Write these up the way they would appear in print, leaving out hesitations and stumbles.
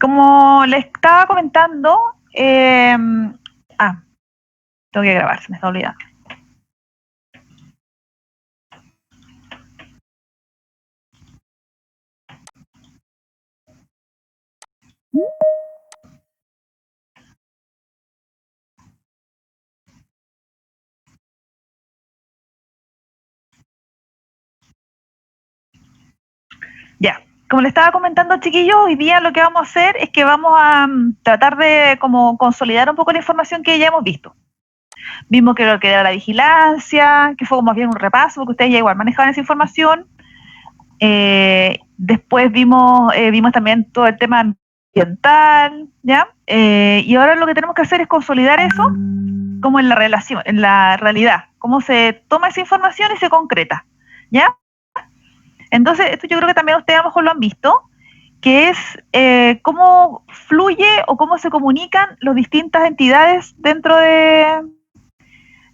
como les estaba comentando, tengo que grabar, se me está olvidando. Ya, como les estaba comentando, chiquillos, hoy día lo que vamos a hacer es que vamos a tratar de como consolidar un poco la información que ya hemos visto. Vimos que lo que era la vigilancia, que fue más bien un repaso, porque ustedes ya igual manejaban esa información. Después vimos también todo el tema ambiental, ¿ya? Y ahora lo que tenemos que hacer es consolidar eso como en la relación, en la realidad, cómo se toma esa información y se concreta, ¿ya? Entonces, esto yo creo que también ustedes a lo mejor lo han visto, que es cómo fluye o cómo se comunican las distintas entidades dentro de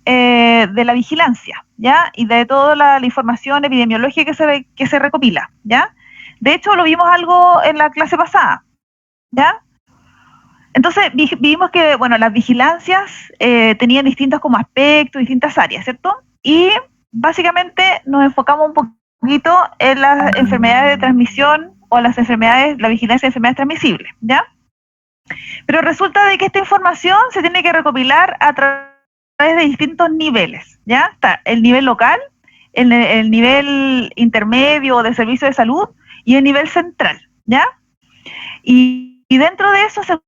la vigilancia, ¿ya? Y de toda la información epidemiológica que se recopila, ¿ya? De hecho, lo vimos algo en la clase pasada, ¿ya? Entonces, vimos que, bueno, las vigilancias tenían distintos como aspectos, distintas áreas, ¿cierto? Y básicamente nos enfocamos un poquito en las enfermedades de transmisión o las enfermedades, la vigilancia de enfermedades transmisibles, ¿ya? Pero resulta de que esta información se tiene que recopilar a través de distintos niveles, ¿ya? Está el nivel local, el nivel intermedio de servicio de salud y el nivel central, ¿ya? Y dentro de eso se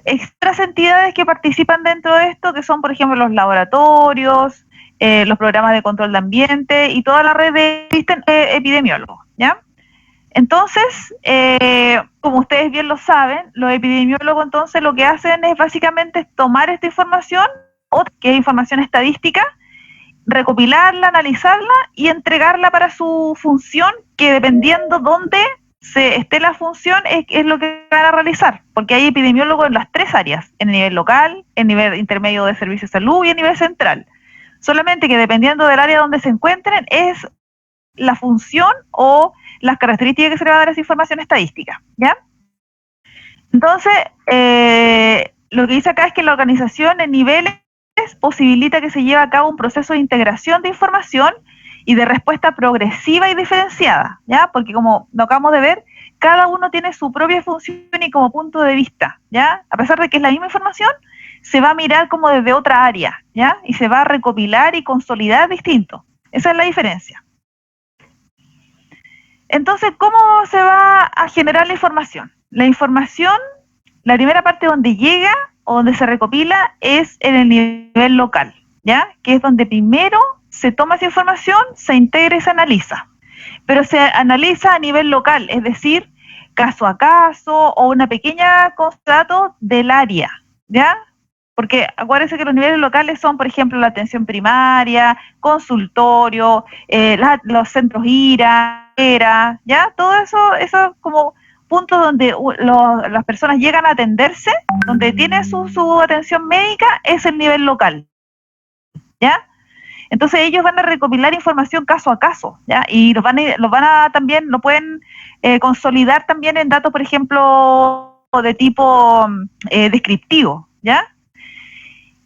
extras entidades que participan dentro de esto, que son, por ejemplo, los laboratorios, los programas de control de ambiente y toda la red de epidemiólogos, ¿ya? Entonces, como ustedes bien lo saben, los epidemiólogos entonces lo que hacen es básicamente tomar esta información, que es información estadística, recopilarla, analizarla y entregarla para su función, que dependiendo dónde se esté la función es lo que van a realizar, porque hay epidemiólogos en las tres áreas, en el nivel local, en el nivel intermedio de servicio de salud y en el nivel central. Solamente que dependiendo del área donde se encuentren es la función o las características que se le va a dar a esa información estadística, ¿ya? Entonces, lo que dice acá es que la organización en niveles posibilita que se lleve a cabo un proceso de integración de información y de respuesta progresiva y diferenciada, ¿ya? Porque como lo acabamos de ver, cada uno tiene su propia función y como punto de vista, ¿ya? A pesar de que es la misma información, se va a mirar como desde otra área, ¿ya? Y se va a recopilar y consolidar distinto. Esa es la diferencia. Entonces, ¿cómo se va a generar la información? La información, la primera parte donde llega o donde se recopila es en el nivel local, ¿ya? Que es donde primero se toma esa información, se integra y se analiza. Pero se analiza a nivel local, es decir, caso a caso o una pequeña constato del área, ¿ya? Porque acuérdense que los niveles locales son, por ejemplo, la atención primaria, consultorio, los centros IRA, ¿ya? Todo eso como puntos donde las personas llegan a atenderse, donde tienen su atención médica, es el nivel local, ¿ya? Entonces ellos van a recopilar información caso a caso, ¿ya? Y lo pueden consolidar también en datos, por ejemplo, de tipo descriptivo, ¿ya?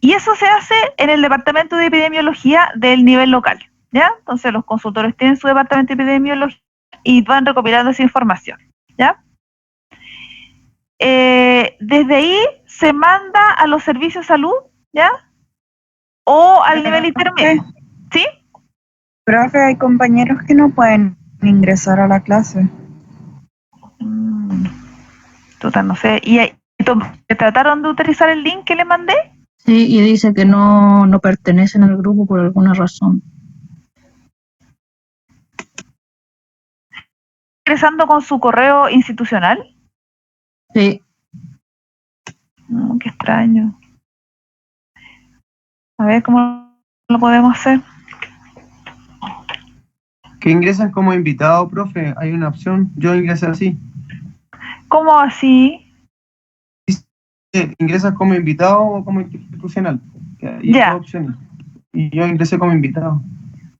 Y eso se hace en el departamento de epidemiología del nivel local, ¿ya? Entonces los consultores tienen su departamento de epidemiología y van recopilando esa información, ¿ya? Desde ahí se manda a los servicios de salud, ¿ya? O al nivel intermedio, ¿sí? Profe, hay compañeros que no pueden ingresar a la clase. Total, no sé. ¿Y trataron de utilizar el link que le mandé? Sí, y dice que no pertenecen al grupo por alguna razón. ¿Ingresando con su correo institucional? Sí. Qué extraño. A ver cómo lo podemos hacer. Que ingresan como invitado, profe, hay una opción. Yo ingresé así. ¿Cómo así? ¿Ingresas como invitado o como institucional? Hay dos opciones. Y yo ingresé como invitado.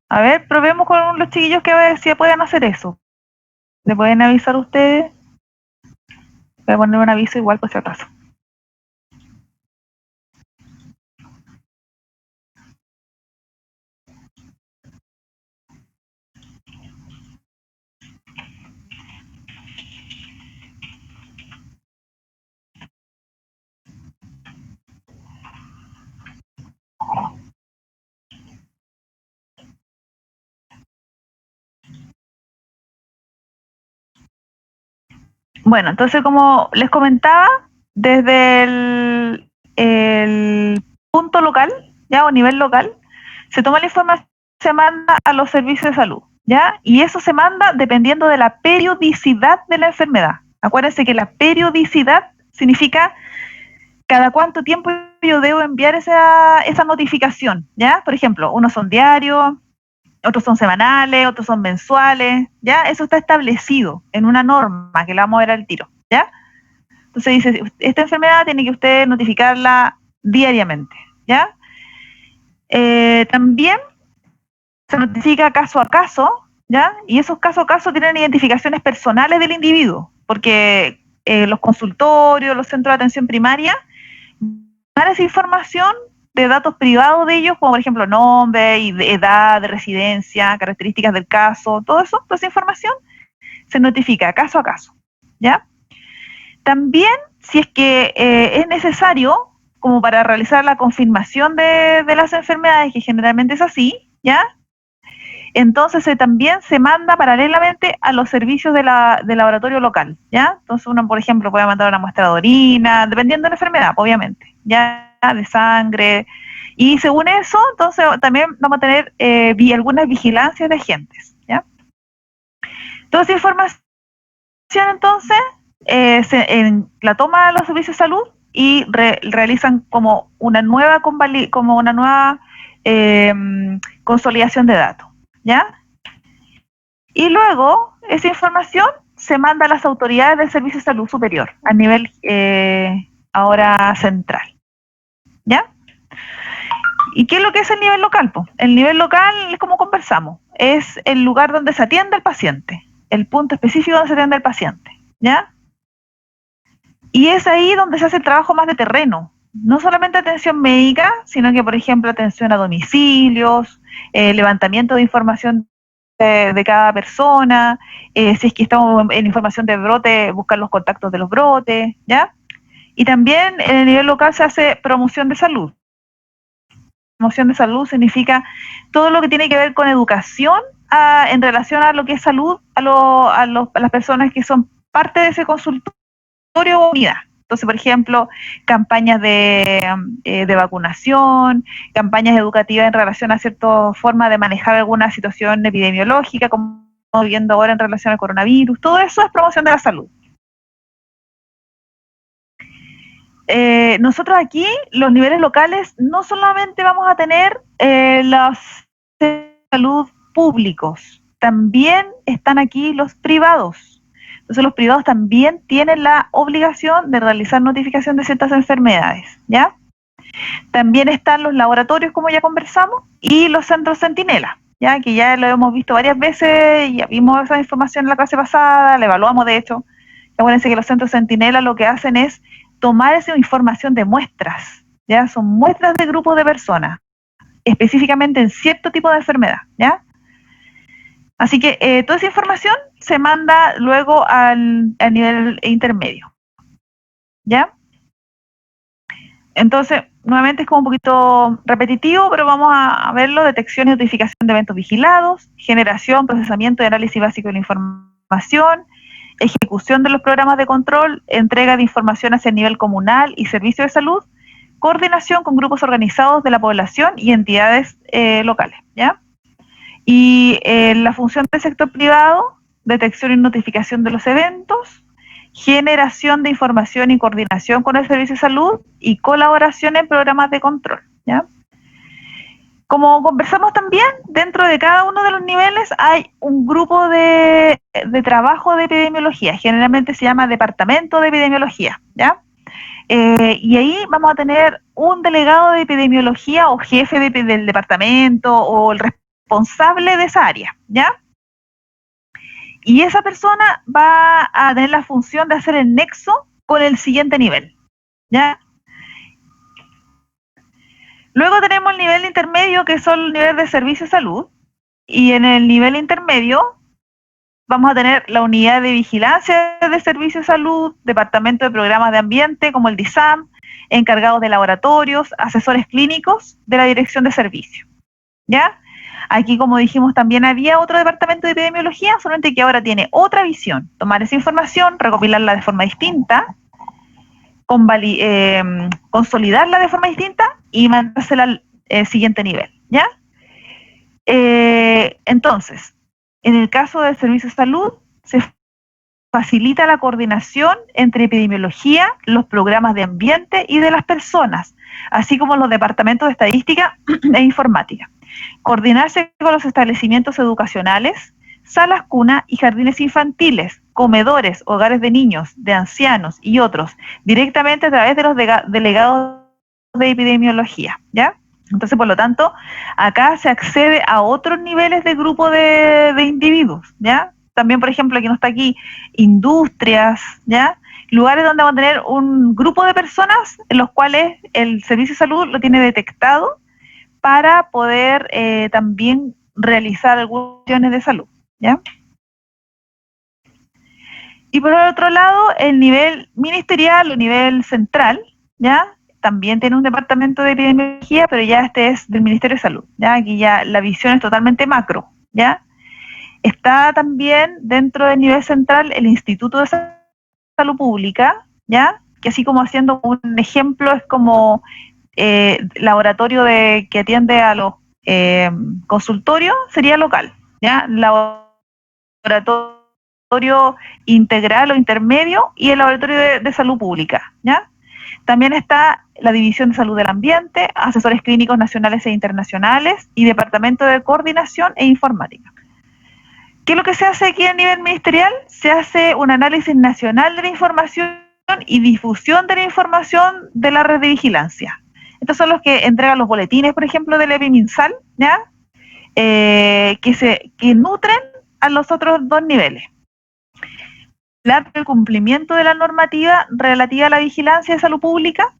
A ver, probemos con los chiquillos que a ver si pueden hacer eso. ¿Le pueden avisar ustedes? Voy a poner un aviso igual por si acaso. Bueno, entonces como les comentaba, desde el punto local, ya o nivel local, se toma la información, se manda a los servicios de salud, ¿ya? Y eso se manda dependiendo de la periodicidad de la enfermedad. Acuérdense que la periodicidad significa cada cuánto tiempo yo debo enviar esa notificación, ¿ya? Por ejemplo, unos son diarios, otros son semanales, otros son mensuales, ¿ya? Eso está establecido en una norma que la vamos a ver al tiro, ¿ya? Entonces dice, esta enfermedad tiene que usted notificarla diariamente, ¿ya? También se notifica caso a caso, ¿ya? Y esos caso a caso tienen identificaciones personales del individuo, porque los consultorios, los centros de atención primaria, dan esa información de datos privados de ellos, como por ejemplo nombre, y de edad, de residencia, características del caso, todo eso, toda esa información se notifica caso a caso, ¿ya? También, si es que es necesario, como para realizar la confirmación de las enfermedades, que generalmente es así, ¿ya? Entonces también se manda paralelamente a los servicios de laboratorio local, ¿ya? Entonces uno, por ejemplo, puede mandar una muestra de orina, dependiendo de la enfermedad, obviamente, ¿ya? De sangre. Y según eso, entonces también vamos a tener algunas vigilancias de agentes, ¿ya? Toda esa información, entonces, la toma a los servicios de salud y realizan como una nueva consolidación de datos, ¿ya? Y luego esa información se manda a las autoridades del Servicio de Salud Superior a nivel ahora central, ¿ya? ¿Y qué es lo que es el nivel local? Po? El nivel local, como conversamos, es el lugar donde se atiende al paciente, el punto específico donde se atiende al paciente, ¿ya? Y es ahí donde se hace el trabajo más de terreno, no solamente atención médica, sino que, por ejemplo, atención a domicilios, levantamiento de información de cada persona, si es que estamos en información de brote, buscar los contactos de los brotes, ¿ya? Y también en el nivel local se hace promoción de salud. Promoción de salud significa todo lo que tiene que ver con educación en relación a lo que es salud a las personas que son parte de ese consultorio o unidad. Entonces, por ejemplo, campañas de vacunación, campañas educativas en relación a cierta forma de manejar alguna situación epidemiológica, como estamos viendo ahora en relación al coronavirus. Todo eso es promoción de la salud. Nosotros aquí, los niveles locales, no solamente vamos a tener los de salud públicos, también están aquí los privados. Entonces los privados también tienen la obligación de realizar notificación de ciertas enfermedades, ¿ya? También están los laboratorios, como ya conversamos, y los centros centinela, ¿ya? Que ya lo hemos visto varias veces, ya vimos esa información en la clase pasada, la evaluamos de hecho. Acuérdense que los centros centinela lo que hacen es tomar esa información de muestras, ¿ya? Son muestras de grupos de personas, específicamente en cierto tipo de enfermedad, ¿ya? Así que toda esa información se manda luego al nivel intermedio, ¿ya? Entonces, nuevamente es como un poquito repetitivo, pero vamos a verlo: detección y notificación de eventos vigilados, generación, procesamiento y análisis básico de la información, ejecución de los programas de control, entrega de información hacia el nivel comunal y servicio de salud, coordinación con grupos organizados de la población y entidades locales, ¿ya? Y la función del sector privado: detección y notificación de los eventos, generación de información y coordinación con el servicio de salud y colaboración en programas de control, ¿ya? Como conversamos también, dentro de cada uno de los niveles hay un grupo de trabajo de epidemiología, generalmente se llama departamento de epidemiología, ¿ya? Y ahí vamos a tener un delegado de epidemiología o jefe del departamento o el responsable de esa área, ¿ya? Y esa persona va a tener la función de hacer el nexo con el siguiente nivel, ¿ya? Luego tenemos el nivel intermedio, que son el nivel de servicio de salud, y en el nivel intermedio vamos a tener la unidad de vigilancia de servicio de salud, departamento de programas de ambiente como el DISAM, encargados de laboratorios, asesores clínicos de la dirección de servicio, ¿ya? Aquí, como dijimos, también había otro departamento de epidemiología, solamente que ahora tiene otra visión: tomar esa información, recopilarla de forma distinta, consolidarla de forma distinta y mandársela al siguiente nivel, ¿ya? Entonces, en el caso del servicio de salud, se facilita la coordinación entre epidemiología, los programas de ambiente y de las personas, así como los departamentos de estadística e informática. Coordinarse con los establecimientos educacionales, salas cuna y jardines infantiles, comedores, hogares de niños, de ancianos y otros, directamente a través de los delegados de epidemiología, ¿ya? Entonces, por lo tanto, acá se accede a otros niveles de grupo de individuos, ¿ya? También, por ejemplo, aquí no está aquí, industrias, ¿ya? Lugares donde vamos a tener un grupo de personas en los cuales el servicio de salud lo tiene detectado para poder también realizar algunas acciones de salud, ¿ya? Y por el otro lado, el nivel ministerial o nivel central, ¿ya? También tiene un departamento de epidemiología, pero ya este es del Ministerio de Salud, ¿ya? Aquí ya la visión es totalmente macro, ¿ya? Está también dentro del nivel central el Instituto de Salud Pública, ¿ya? Que así como haciendo un ejemplo, es como laboratorio que atiende a los consultorios, sería local, ¿ya? Laboratorio integral o intermedio y el laboratorio de salud pública, ¿ya? También está la División de Salud del Ambiente, asesores clínicos nacionales e internacionales y Departamento de Coordinación e Informática. ¿Qué es lo que se hace aquí a nivel ministerial? Se hace un análisis nacional de la información y difusión de la información de la red de vigilancia. Estos son los que entregan los boletines, por ejemplo, del EpiMinsal, ¿ya? Que nutren a los otros dos niveles. El cumplimiento de la normativa relativa a la vigilancia de salud pública,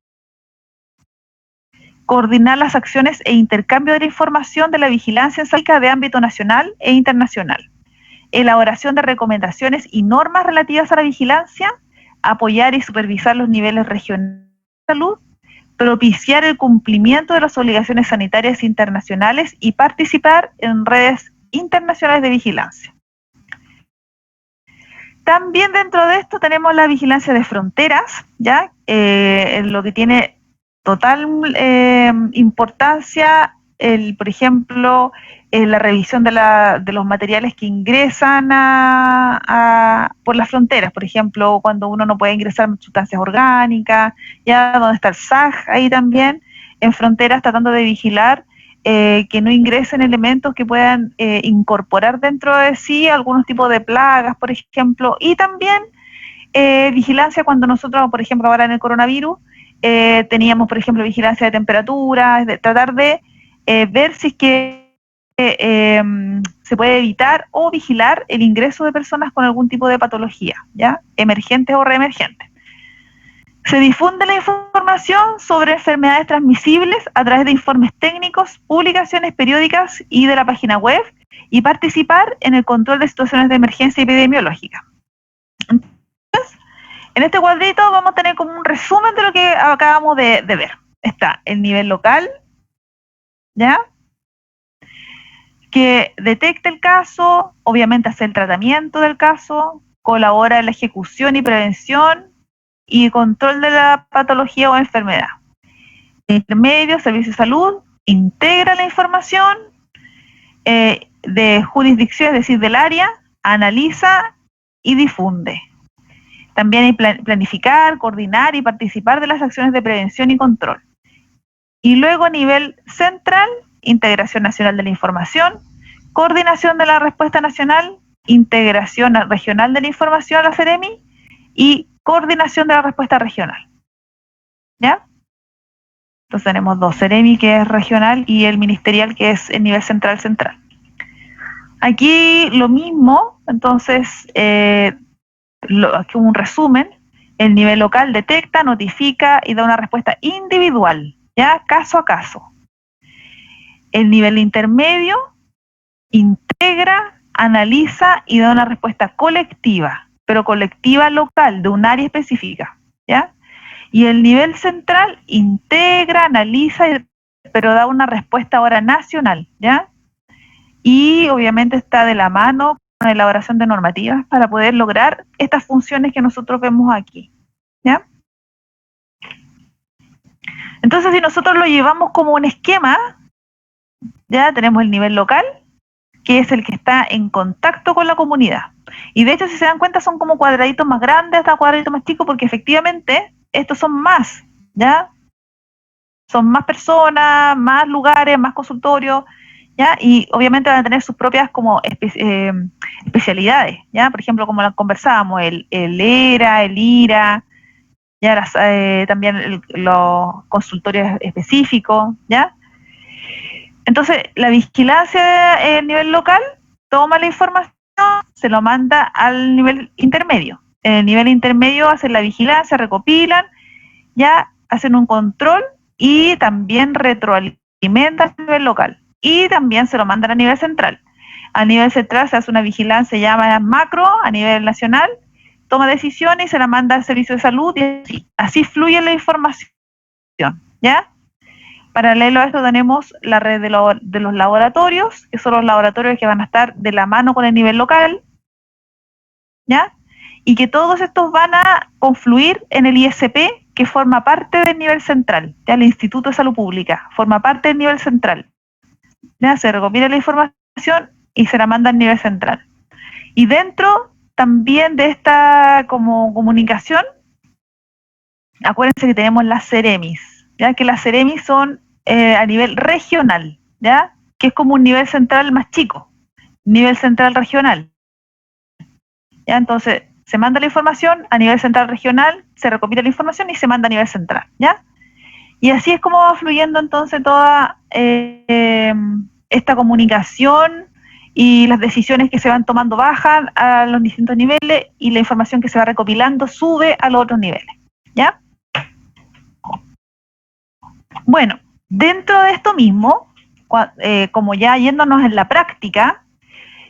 coordinar las acciones e intercambio de la información de la vigilancia en salud de ámbito nacional e internacional, elaboración de recomendaciones y normas relativas a la vigilancia, apoyar y supervisar los niveles regionales de salud, propiciar el cumplimiento de las obligaciones sanitarias internacionales y participar en redes internacionales de vigilancia. También dentro de esto tenemos la vigilancia de fronteras, ¿ya? Lo que tiene total importancia, por ejemplo, la revisión de los materiales que ingresan por las fronteras, por ejemplo, cuando uno no puede ingresar sustancias orgánicas, ya donde está el SAG, ahí también, en fronteras tratando de vigilar que no ingresen elementos que puedan incorporar dentro de sí algunos tipos de plagas, por ejemplo, y también vigilancia cuando nosotros, por ejemplo, ahora en el coronavirus, teníamos, por ejemplo, vigilancia de temperaturas, de tratar de ver si es que se puede evitar o vigilar el ingreso de personas con algún tipo de patología, ¿ya? Emergentes o reemergentes. Se difunde la información sobre enfermedades transmisibles a través de informes técnicos, publicaciones periódicas y de la página web, y participar en el control de situaciones de emergencia epidemiológica. Entonces, en este cuadrito vamos a tener como un resumen de lo que acabamos de ver. Está el nivel local, ¿ya? Que detecta el caso, obviamente hace el tratamiento del caso, colabora en la ejecución y prevención y control de la patología o enfermedad. Intermedio, servicio de salud, integra la información de jurisdicción, es decir, del área, analiza y difunde. También hay planificar, coordinar y participar de las acciones de prevención y control. Y luego a nivel central, integración nacional de la información, coordinación de la respuesta nacional, integración regional de la información a la CEREMI y coordinación de la respuesta regional. ¿Ya? Entonces tenemos dos, CEREMI que es regional y el ministerial que es el nivel central. Aquí lo mismo, entonces, aquí un resumen, El nivel local detecta, notifica y da una respuesta individual, ya caso a caso. El nivel intermedio integra, analiza y da una respuesta colectiva, pero colectiva local, de un área específica, ¿ya? Y el nivel central integra, analiza, pero da una respuesta ahora nacional, ¿ya? Y obviamente está de la mano con la elaboración de normativas para poder lograr estas funciones que nosotros vemos aquí, ¿ya? Entonces, si nosotros lo llevamos como un esquema, ya tenemos el nivel local, que es el que está en contacto con la comunidad. Y de hecho, si se dan cuenta, son como cuadraditos más grandes hasta cuadraditos más chicos, porque efectivamente estos son más, ¿ya? Son más personas, más lugares, más consultorios, ¿ya? Y obviamente van a tener sus propias como especialidades, ¿ya? Por ejemplo, como las conversábamos, el ERA, el IRA, ¿ya? También los consultorios específicos, ¿ya? Entonces, la vigilancia a nivel local toma la información, se lo manda al nivel intermedio. En el nivel intermedio hacen la vigilancia, recopilan, ya hacen un control y también retroalimentan a nivel local. Y también se lo mandan a nivel central. A nivel central se hace una vigilancia ya macro, a nivel nacional, toma decisiones y se la manda al servicio de salud y así fluye la información, ¿ya? Paralelo a esto tenemos la red de los laboratorios, que son los laboratorios que van a estar de la mano con el nivel local, ¿ya? Y que todos estos van a confluir en el ISP, que forma parte del nivel central, ¿ya? El Instituto de Salud Pública forma parte del nivel central, ¿ya? Se recopila la información y se la manda al nivel central. Y dentro también de esta como comunicación, acuérdense que tenemos las CEREMIS, ¿ya? Que las CEREMIS son a nivel regional, ¿ya? Que es como un nivel central más chico, nivel central regional, ¿ya? Entonces, se manda la información a nivel central regional, se recopila la información y se manda a nivel central, ¿ya? Y así es como va fluyendo entonces toda esta comunicación y las decisiones que se van tomando bajan a los distintos niveles y la información que se va recopilando sube a los otros niveles, ¿ya? Bueno, dentro de esto mismo, como ya yéndonos en la práctica,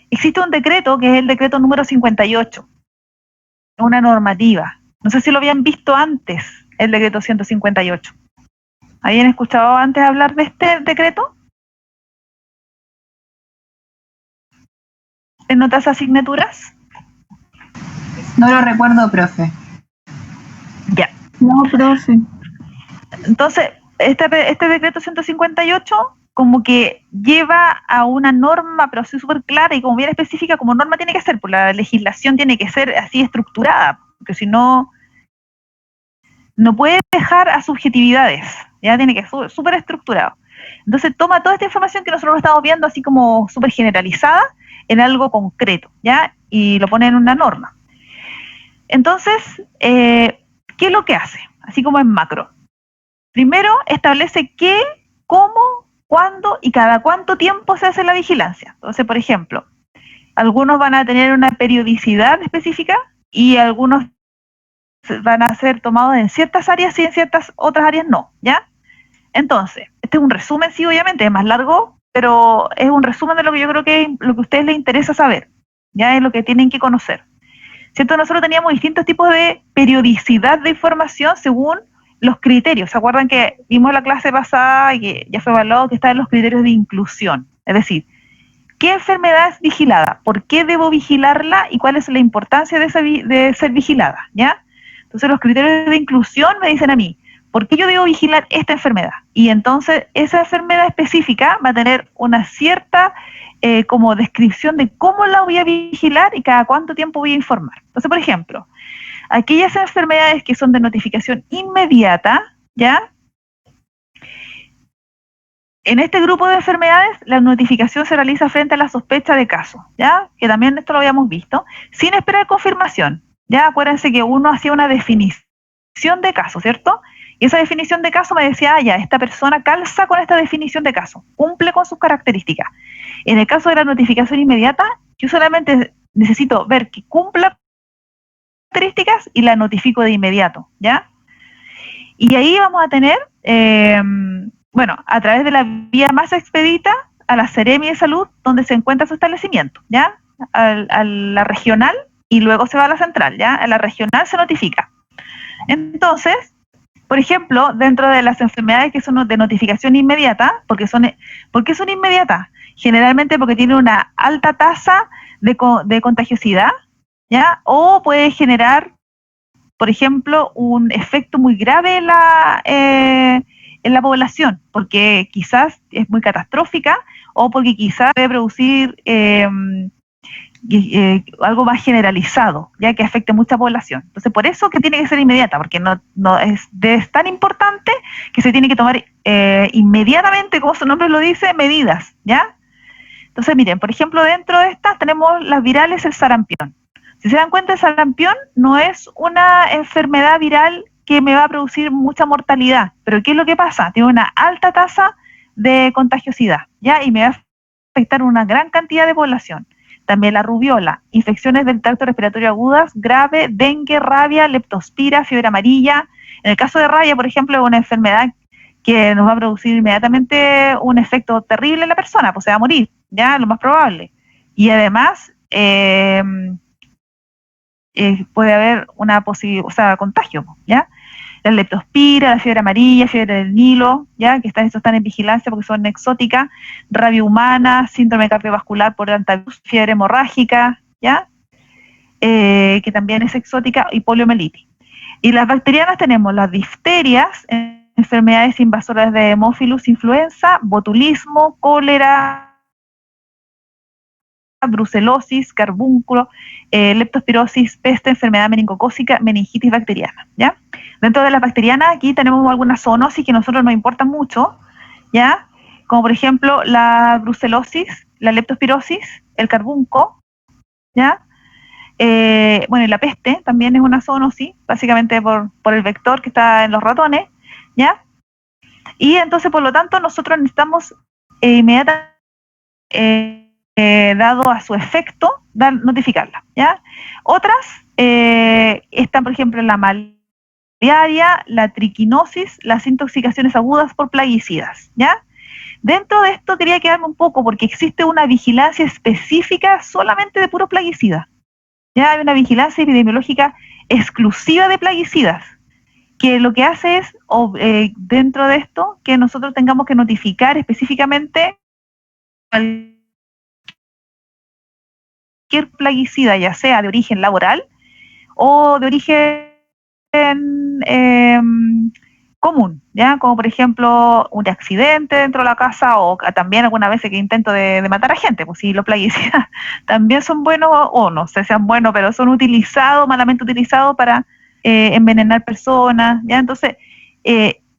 existe un decreto que es el decreto número 58, una normativa. No sé si lo habían visto antes, el decreto 158. ¿Habían escuchado antes hablar de este decreto? ¿En otras asignaturas? No lo recuerdo, profe. Ya. No, profe. Entonces, este decreto 158 como que lleva a una norma, pero así súper clara y como bien específica, como norma tiene que ser, pues la legislación tiene que ser así estructurada, porque si no, no puede dejar a subjetividades, ya tiene que ser súper estructurado. Entonces toma toda esta información que nosotros estamos viendo así como súper generalizada en algo concreto, ¿ya? Y lo pone en una norma. Entonces, ¿qué es lo que hace? Así como en macro. Primero, establece qué, cómo, cuándo y cada cuánto tiempo se hace la vigilancia. Entonces, por ejemplo, algunos van a tener una periodicidad específica y algunos van a ser tomados en ciertas áreas y en ciertas otras áreas no, ¿ya? Entonces, este es un resumen, sí, obviamente, es más largo, pero es un resumen de lo que yo creo que lo que a ustedes les interesa saber, ya es lo que tienen que conocer. ¿Cierto? Nosotros teníamos distintos tipos de periodicidad de información según los criterios. ¿Se acuerdan que vimos la clase pasada y que ya fue evaluado que estaban los criterios de inclusión? Es decir, ¿qué enfermedad es vigilada? ¿Por qué debo vigilarla? ¿Y cuál es la importancia de ser vigilada? ¿Ya? Entonces los criterios de inclusión me dicen a mí, ¿por qué yo debo vigilar esta enfermedad? Y entonces esa enfermedad específica va a tener una cierta como descripción de cómo la voy a vigilar y cada cuánto tiempo voy a informar. Entonces, por ejemplo, aquellas enfermedades que son de notificación inmediata, ¿ya? En este grupo de enfermedades, la notificación se realiza frente a la sospecha de caso, ¿ya? Que también esto lo habíamos visto, sin esperar confirmación, ¿ya? Acuérdense que uno hacía una definición de caso, ¿cierto? Y esa definición de caso me decía, ya, esta persona calza con esta definición de caso, cumple con sus características. En el caso de la notificación inmediata, yo solamente necesito ver que cumpla características y la notifico de inmediato, ¿ya? Y ahí vamos a tener, bueno, a través de la vía más expedita a la Seremi de Salud, donde se encuentra su establecimiento, ¿ya? A la regional y luego se va a la central, ¿ya? A la regional se notifica. Entonces, por ejemplo, dentro de las enfermedades que son de notificación inmediata, ¿por qué son inmediatas? Generalmente porque tienen una alta tasa de contagiosidad, ¿ya? O puede generar, por ejemplo, un efecto muy grave en la población, porque quizás es muy catastrófica o porque quizás puede producir algo más generalizado, ya que afecte a mucha población. Entonces, por eso que tiene que ser inmediata, porque no es tan importante que se tiene que tomar inmediatamente, como su nombre lo dice, medidas, ¿ya? Entonces, miren, por ejemplo, dentro de estas tenemos las virales, el sarampión. Si se dan cuenta, el sarampión no es una enfermedad viral que me va a producir mucha mortalidad, pero ¿qué es lo que pasa? Tiene una alta tasa de contagiosidad, ¿ya? Y me va a afectar una gran cantidad de población. También la rubiola, infecciones del tracto respiratorio agudas, grave, dengue, rabia, leptospira, fiebre amarilla. En el caso de rabia, por ejemplo, es una enfermedad que nos va a producir inmediatamente un efecto terrible en la persona, pues se va a morir, ya, lo más probable. Y además, puede haber una posibilidad, o sea, contagio, ¿ya? La leptospira, la fiebre amarilla, fiebre del Nilo, ¿ya? Que estos están en vigilancia porque son exóticas, rabia humana, síndrome cardiovascular por antivirus, fiebre hemorrágica, ¿ya? Que también es exótica, y poliomielitis. Y las bacterianas tenemos las difterias, enfermedades invasoras de Haemophilus influenza, botulismo, cólera, brucelosis, carbúnculo, leptospirosis, peste, enfermedad meningocócica, meningitis bacteriana, ¿ya? Dentro de las bacterianas aquí tenemos algunas zoonosis que a nosotros nos importan mucho, ¿ya? Como por ejemplo la brucelosis, la leptospirosis, el carbunco, ¿ya? Bueno, y la peste también es una zoonosis, básicamente por el vector que está en los ratones, ¿ya? Y entonces, por lo tanto, nosotros necesitamos inmediatamente, dado a su efecto, notificarla, ¿ya? Otras están, por ejemplo, la malaria, la triquinosis, las intoxicaciones agudas por plaguicidas, ¿ya? Dentro de esto quería quedarme un poco porque existe una vigilancia específica solamente de puros plaguicidas, ¿ya? Hay una vigilancia epidemiológica exclusiva de plaguicidas, que lo que hace es, dentro de esto, que nosotros tengamos que notificar específicamente cualquier plaguicida, ya sea de origen laboral o de origen común, ¿ya? Como por ejemplo un accidente dentro de la casa o también alguna vez que intento de matar a gente, pues sí, los plaguicidas también son buenos, o no sé si sean buenos, pero son utilizados, malamente utilizados para envenenar personas, ¿ya? Entonces,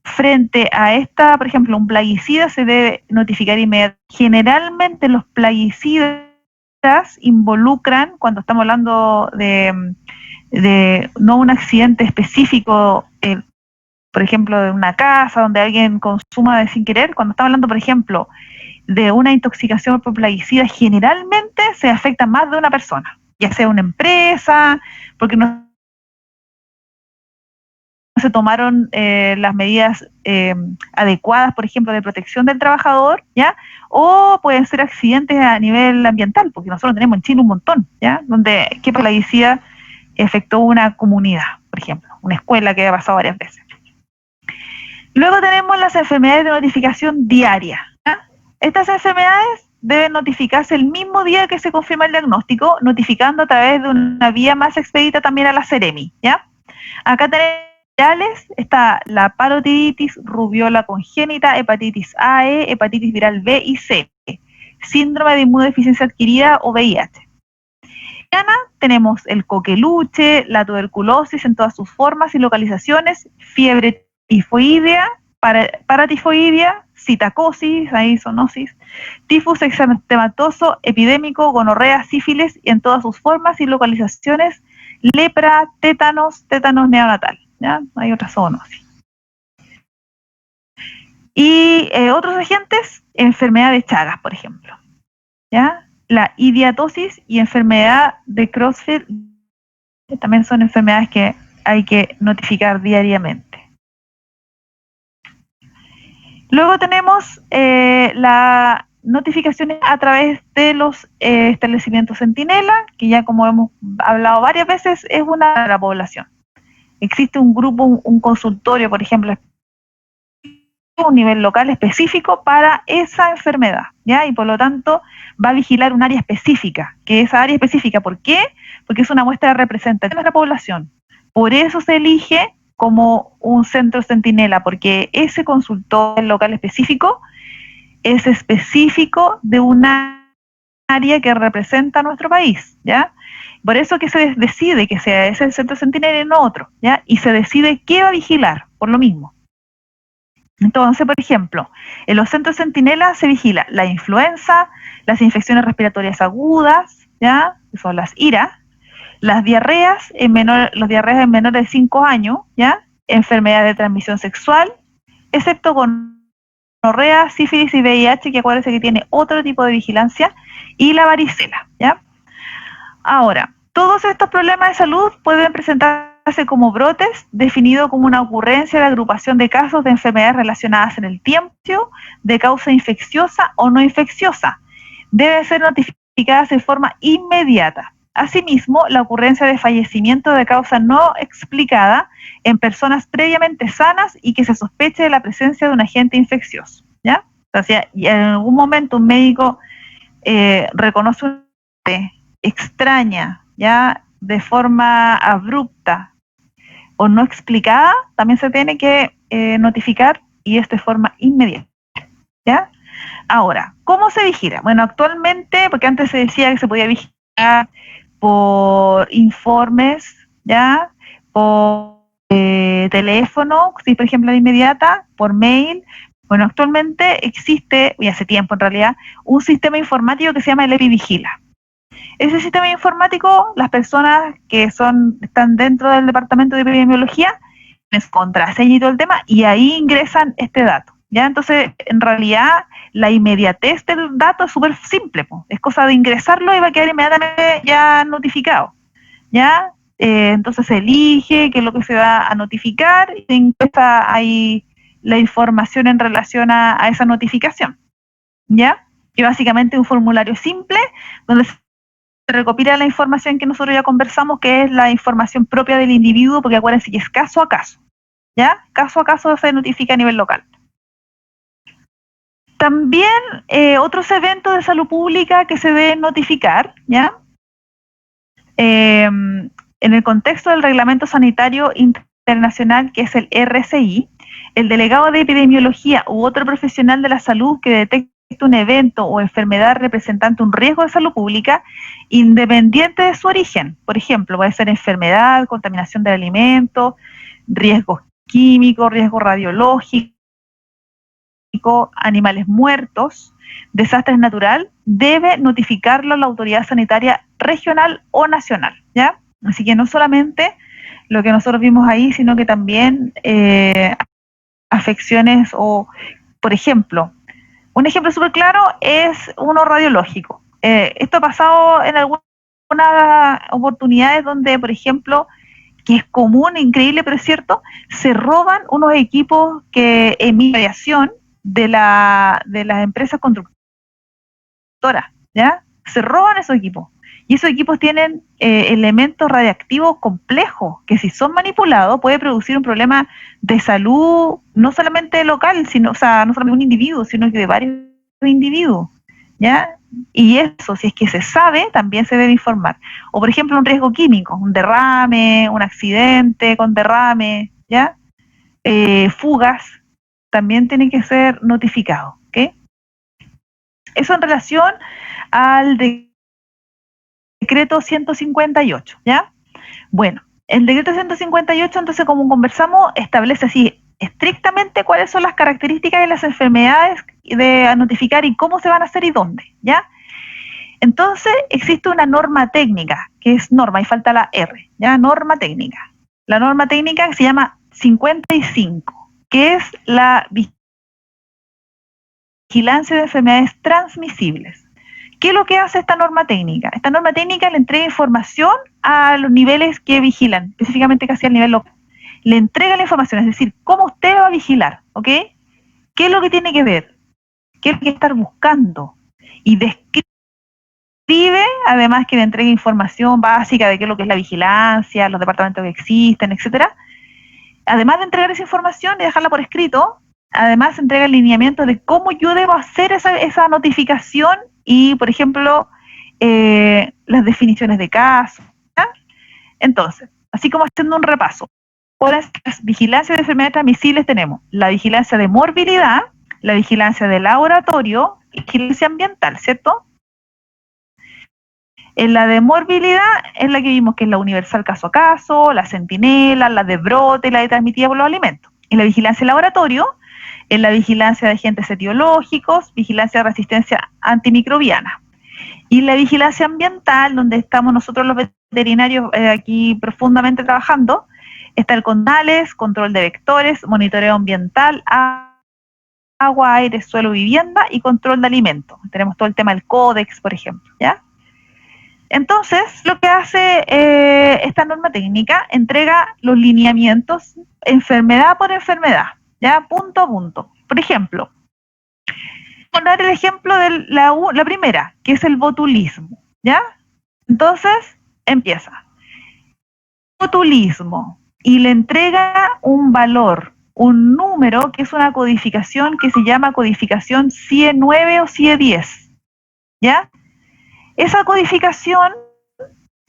frente a esta, por ejemplo, un plaguicida se debe notificar inmediatamente. Generalmente los plaguicidas involucran, cuando estamos hablando de no un accidente específico, por ejemplo, de una casa donde alguien consuma sin querer, cuando estamos hablando, por ejemplo, de una intoxicación por plaguicida, generalmente se afecta más de una persona, ya sea una empresa, porque no se tomaron las medidas adecuadas, por ejemplo, de protección del trabajador, ¿ya? O pueden ser accidentes a nivel ambiental, porque nosotros tenemos en Chile un montón, ¿ya? Donde qué plaguicida afectó una comunidad, por ejemplo, una escuela que ha pasado varias veces. Luego tenemos las enfermedades de notificación diaria, ¿ya? Estas enfermedades deben notificarse el mismo día que se confirma el diagnóstico, notificando a través de una vía más expedita también a la Seremi, ¿ya? Acá tenemos está la parotiditis, rubiola congénita, hepatitis A, E, hepatitis viral B y C, síndrome de inmunodeficiencia adquirida o VIH. Tenemos el coqueluche, la tuberculosis en todas sus formas y localizaciones, fiebre tifoidea, paratifoidea, citacosis, ahí zoonosis, tifus exantematoso, epidémico, gonorrea, sífilis en todas sus formas y localizaciones, lepra, tétanos neonatal, ¿ya? Hay otras zoonosis. Y otros agentes, enfermedad de Chagas, por ejemplo, ¿ya? La idiatosis y enfermedad de Creutzfeldt También son enfermedades que hay que notificar diariamente. Luego tenemos las notificaciones a través de los establecimientos centinela, que ya como hemos hablado varias veces, es una de la población. Existe un grupo, un consultorio, por ejemplo, un nivel local específico para esa enfermedad, ¿ya? Y por lo tanto va a vigilar un área específica, que esa área específica, ¿por qué? Porque es una muestra representativa de la población. Por eso se elige como un centro centinela, porque ese consultorio local específico es específico de una área que representa a nuestro país, ¿ya? Por eso que se decide que sea ese el centro centinela y no otro, ¿ya? Y se decide qué va a vigilar, por lo mismo. Entonces, por ejemplo, en los centros centinela se vigila la influenza, las infecciones respiratorias agudas, ¿ya? Que son las IRA, las diarreas en menores de 5 años, ¿ya? Enfermedades de transmisión sexual, excepto gonorrea, sífilis y VIH, que acuérdense que tiene otro tipo de vigilancia, y la varicela, ¿ya? Ahora, todos estos problemas de salud pueden presentarse como brotes, definido como una ocurrencia de agrupación de casos de enfermedades relacionadas en el tiempo, de causa infecciosa o no infecciosa. Deben ser notificadas de forma inmediata. Asimismo, la ocurrencia de fallecimiento de causa no explicada en personas previamente sanas y que se sospeche de la presencia de un agente infeccioso, ¿ya? O sea, si en algún momento un médico reconoce una extraña, ¿ya? De forma abrupta o no explicada, también se tiene que notificar, y esto de forma inmediata, ¿ya? Ahora, ¿cómo se vigila? Bueno, actualmente, porque antes se decía que se podía vigilar por informes, ¿ya? Por teléfono, si por ejemplo de inmediata, por mail. Bueno, actualmente existe, y hace tiempo en realidad, un sistema informático que se llama el EpiVigila. Ese sistema informático, las personas que están dentro del departamento de epidemiología, les contraseña y todo el tema, y ahí ingresan este dato, ¿ya? Entonces, en realidad, la inmediatez del dato es súper simple, es cosa de ingresarlo y va a quedar inmediatamente ya notificado, ¿ya? Entonces se elige qué es lo que se va a notificar y se ingresa ahí la información en relación a esa notificación, ¿ya? Que básicamente es un formulario simple donde se recopila la información que nosotros ya conversamos, que es la información propia del individuo, porque acuérdense que es caso a caso, ¿ya? Caso a caso se notifica a nivel local. También otros eventos de salud pública que se deben notificar, ¿ya? En el contexto del Reglamento Sanitario Internacional, que es el RCI, el delegado de epidemiología u otro profesional de la salud que detecte un evento o enfermedad representante un riesgo de salud pública, independiente de su origen. Por ejemplo, puede ser enfermedad, contaminación del alimento, riesgos químicos, riesgo radiológico, animales muertos, desastres natural, debe notificarlo a la autoridad sanitaria regional o nacional, ¿ya? Así que no solamente lo que nosotros vimos ahí, sino que también afecciones o, por ejemplo, un ejemplo súper claro es uno radiológico. Esto ha pasado en algunas oportunidades donde, por ejemplo, que es común, increíble, pero es cierto, se roban unos equipos que emiten radiación de las empresas constructoras, ¿ya? Se roban esos equipos. Y esos equipos tienen elementos radiactivos complejos que, si son manipulados, puede producir un problema de salud no solamente local, sino, o sea, no solamente de un individuo, sino que de varios individuos, ¿ya? Y eso, si es que se sabe, también se debe informar. O, por ejemplo, un riesgo químico, un derrame, un accidente con derrame, ¿ya? Fugas, también tienen que ser notificados, ¿ok? Eso en relación al decreto 158, ¿ya? Bueno, el decreto 158, entonces, como conversamos, establece así estrictamente cuáles son las características de las enfermedades a notificar y cómo se van a hacer y dónde, ¿ya? Entonces, existe una norma técnica, que es norma, y falta la R, ¿ya? Norma técnica. La norma técnica se llama 55, que es la vigilancia de enfermedades transmisibles, ¿Qué es lo que hace esta norma técnica? Esta norma técnica le entrega información a los niveles que vigilan, específicamente casi al nivel local. Le entrega la información, es decir, cómo usted va a vigilar, ¿ok? ¿Qué es lo que tiene que ver? ¿Qué es lo que estar buscando? Y describe, además que le entregue información básica de qué es lo que es la vigilancia, los departamentos que existen, etcétera. Además de entregar esa información y dejarla por escrito, además entrega el lineamiento de cómo yo debo hacer esa notificación y, por ejemplo, las definiciones de caso. ¿Ya? Entonces, así como haciendo un repaso, ¿cuáles vigilancias de enfermedades transmisibles tenemos? La vigilancia de morbilidad, la vigilancia de laboratorio, la vigilancia ambiental, ¿cierto? En la de morbilidad es la que vimos que es la universal caso a caso, la centinela, la de brote, la de transmitida por los alimentos. En la vigilancia de laboratorio, en la vigilancia de agentes etiológicos, vigilancia de resistencia antimicrobiana. Y la vigilancia ambiental, donde estamos nosotros los veterinarios aquí profundamente trabajando, está el CONALES, control de vectores, monitoreo ambiental, agua, aire, suelo, vivienda y control de alimentos. Tenemos todo el tema del códex, por ejemplo, ¿ya? Entonces, lo que hace esta norma técnica, entrega los lineamientos enfermedad por enfermedad, ¿ya? Punto a punto. Por ejemplo, voy a dar el ejemplo de la primera, que es el botulismo, ¿ya? Entonces, empieza. Botulismo, y le entrega un valor, un número, que es una codificación que se llama codificación CIE 9 o CIE 10, ¿ya? Esa codificación,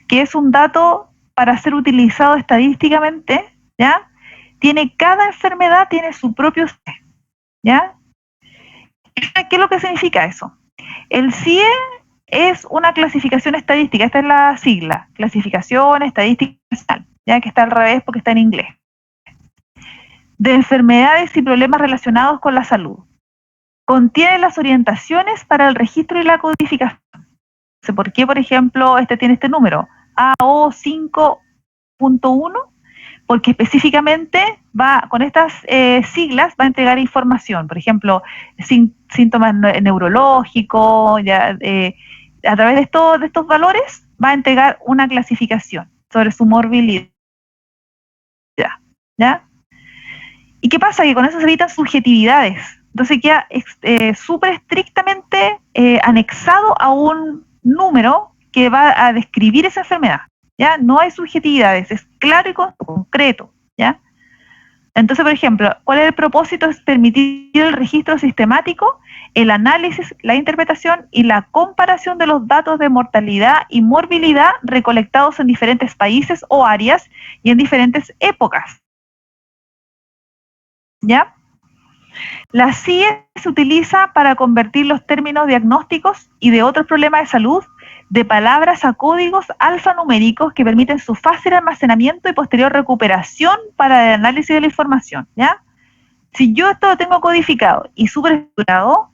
que es un dato para ser utilizado estadísticamente, ¿ya? Cada enfermedad tiene su propio CIE, ¿ya? ¿Qué es lo que significa eso? El CIE es una clasificación estadística, esta es la sigla, clasificación estadística, ya que está al revés porque está en inglés, de enfermedades y problemas relacionados con la salud. Contiene las orientaciones para el registro y la codificación. ¿Por qué, por ejemplo, tiene este número? AO 5.1, porque específicamente con estas siglas va a entregar información, por ejemplo, síntomas neurológicos, a través de estos valores va a entregar una clasificación sobre su morbilidad, ¿ya? ¿Y qué pasa? Que con eso se evitan subjetividades, entonces queda súper estrictamente anexado a un número que va a describir esa enfermedad, ¿ya? No hay subjetividades, es claro y concreto, ¿ya? Entonces, por ejemplo, ¿cuál es el propósito? Es permitir el registro sistemático, el análisis, la interpretación y la comparación de los datos de mortalidad y morbilidad recolectados en diferentes países o áreas y en diferentes épocas, ¿ya? La CIE se utiliza para convertir los términos diagnósticos y de otros problemas de salud de palabras a códigos alfanuméricos que permiten su fácil almacenamiento y posterior recuperación para el análisis de la información, ¿ya? Si yo esto lo tengo codificado y superestructurado,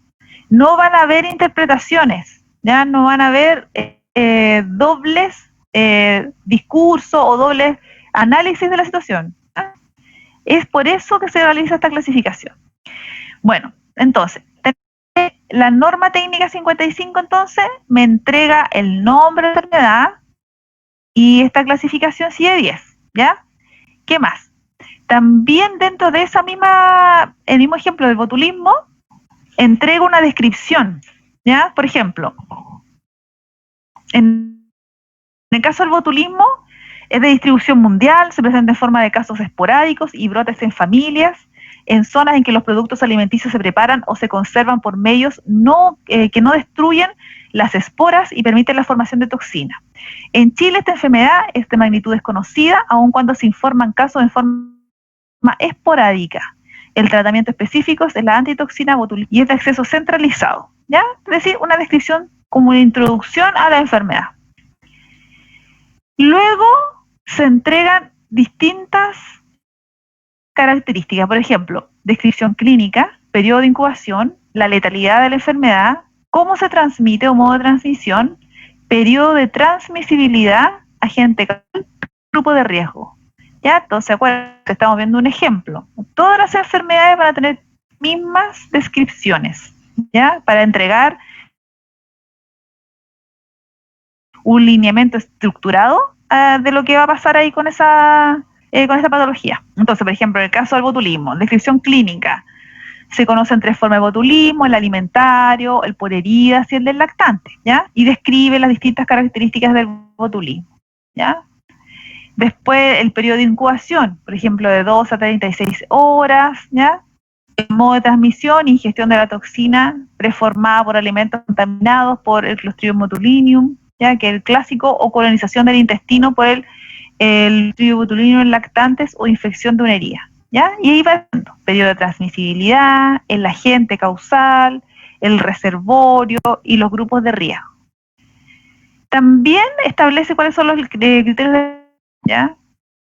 no van a haber interpretaciones, ¿ya? No van a haber dobles discursos o dobles análisis de la situación, ¿ya? Es por eso que se realiza esta clasificación. Bueno, entonces, la norma técnica 55 entonces me entrega el nombre de la enfermedad y esta clasificación CIE 10, ¿ya? ¿Qué más? También dentro de el mismo ejemplo del botulismo, entrega una descripción, ¿ya? Por ejemplo, en el caso del botulismo, es de distribución mundial, se presenta en forma de casos esporádicos y brotes en familias, en zonas en que los productos alimenticios se preparan o se conservan por medios que no destruyen las esporas y permiten la formación de toxinas. En Chile esta enfermedad es de magnitud desconocida, aun cuando se informan casos en forma esporádica. El tratamiento específico es la antitoxina botulismo y es de acceso centralizado, ¿ya? Es decir, una descripción como una introducción a la enfermedad. Luego se entregan distintas características, por ejemplo, descripción clínica, periodo de incubación, la letalidad de la enfermedad, cómo se transmite o modo de transmisión, periodo de transmisibilidad, agente, grupo de riesgo. ¿Ya? Entonces, acuérdense, estamos viendo un ejemplo. Todas las enfermedades van a tener mismas descripciones, ¿ya? Para entregar un lineamiento estructurado de lo que va a pasar ahí con esa patología. Entonces, por ejemplo, en el caso del botulismo, descripción clínica, se conocen 3 formas de botulismo: el alimentario, el por heridas y el del lactante, ¿ya? Y describe las distintas características del botulismo, ¿ya? Después, el periodo de incubación, por ejemplo, de 2 a 36 horas, ¿ya? El modo de transmisión, ingestión de la toxina preformada por alimentos contaminados por el Clostridium botulinum, ¿ya? Que es el clásico, o colonización del intestino por el Clostridium botulinum en lactantes o infección de una herida, ¿ya? Y ahí va el periodo de transmisibilidad, el agente causal, el reservorio y los grupos de riesgo. También establece cuáles son los criterios, ¿ya?